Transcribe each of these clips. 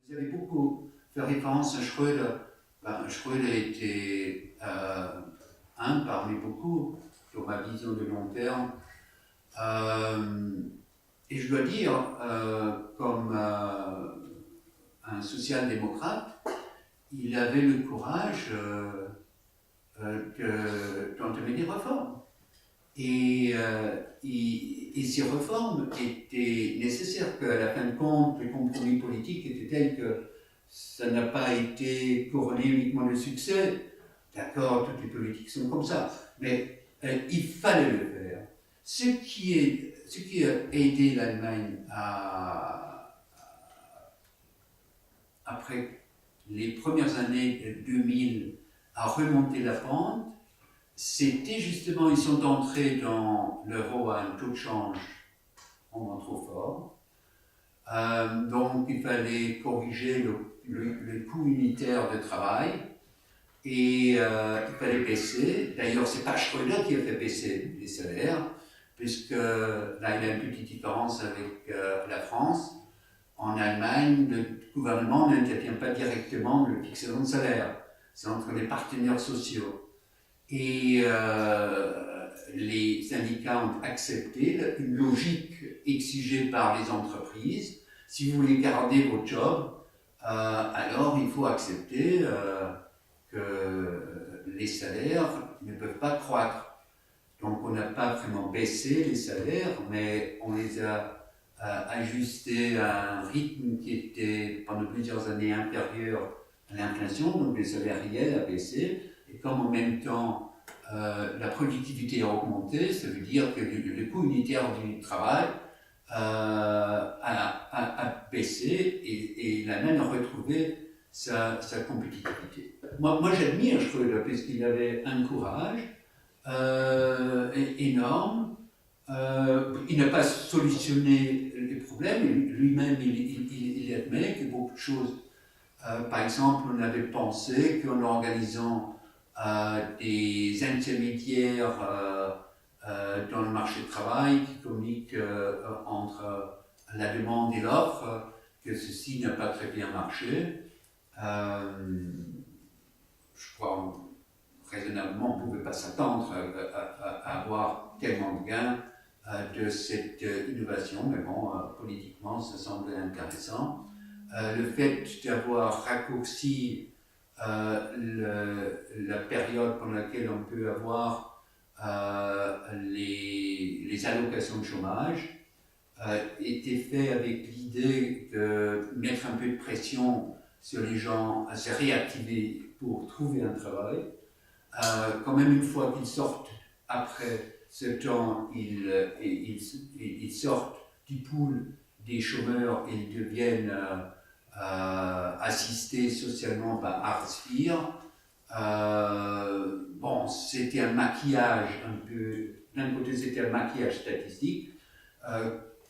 Vous avez beaucoup fait référence à Schröder. Schröder était un parmi beaucoup sur ma vision de long terme. Et je dois dire, comme un social-démocrate, il avait le courage d'entamer des réformes. Et ces réformes étaient nécessaires, qu'à la fin de compte, le compromis politique était tel que ça n'a pas été couronné uniquement de succès. D'accord, toutes les politiques sont comme ça, mais il fallait le faire. Ce qui a aidé l'Allemagne après les premières années 2000 à remonter la pente, c'était justement, ils sont entrés dans l'euro à un taux de change vraiment trop fort. Donc il fallait corriger le coût unitaire de travail et il fallait baisser. D'ailleurs, c'est pas Schröder qui a fait baisser les salaires, puisque là il y a une petite différence avec la France. En Allemagne, le gouvernement n'intervient pas directement dans le fixation de salaire. C'est entre les partenaires sociaux. Et les syndicats ont accepté une logique exigée par les entreprises. Si vous voulez garder votre job, alors il faut accepter que les salaires ne peuvent pas croître. Donc on n'a pas vraiment baissé les salaires, mais on les a ajustés à un rythme qui était pendant plusieurs années inférieur à l'inflation, donc les salaires réels a baissé. Et comme en même temps la productivité a augmenté, ça veut dire que le coût unitaire du travail a baissé et l'Allemagne a retrouvé sa compétitivité. Moi j'admire Schröder puisqu'il avait un courage énorme. Il n'a pas solutionné les problèmes, lui-même il admet que beaucoup de choses, par exemple, on avait pensé qu'en organisant des intermédiaires dans le marché du travail qui communiquent entre la demande et l'offre, que ceci n'a pas très bien marché. Je crois raisonnablement, on ne pouvait pas s'attendre à avoir tellement de gains de cette innovation, mais bon, politiquement, ça semblait intéressant. Le fait d'avoir raccourci la période pendant laquelle on peut avoir les allocations de chômage était fait avec l'idée de mettre un peu de pression sur les gens à se réactiver pour trouver un travail. Quand même, une fois qu'ils sortent après ce temps, ils sortent du pool des chômeurs et ils deviennent assistés socialement par Artspire. Bon, c'était un maquillage un peu, d'un côté c'était un maquillage statistique,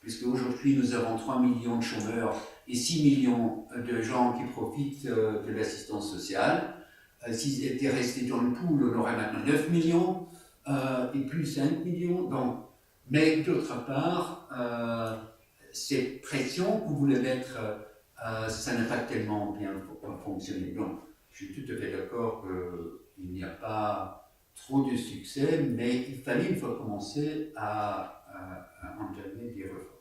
puisque aujourd'hui nous avons 3 millions de chômeurs et 6 millions de gens qui profitent de l'assistance sociale. S'ils étaient restés dans le pool, on aurait maintenant 9 millions et plus 5 millions. Donc, mais d'autre part, cette pression que vous voulez mettre, ça n'a pas tellement bien fonctionné. Donc, je suis tout à fait d'accord qu'il n'y a pas trop de succès, mais il fallait une fois commencer à entamer des réformes.